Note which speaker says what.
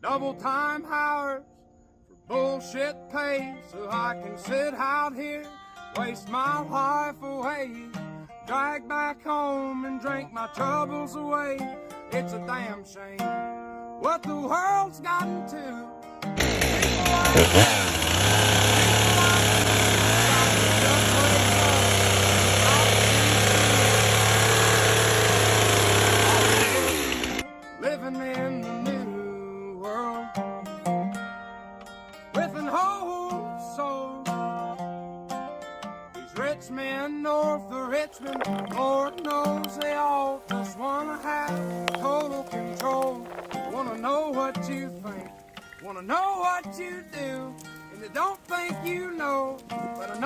Speaker 1: Double time hours for bullshit pay, so I can sit out here, waste my life away, drag back home and drink my troubles away. It's a damn shame what the world's gotten to. Living in the new world with an whole soul. These rich men north of Richmond, Lord knows they all just wanna have total control. Wanna know what you think, wanna know what you do, and they don't think you know, but I know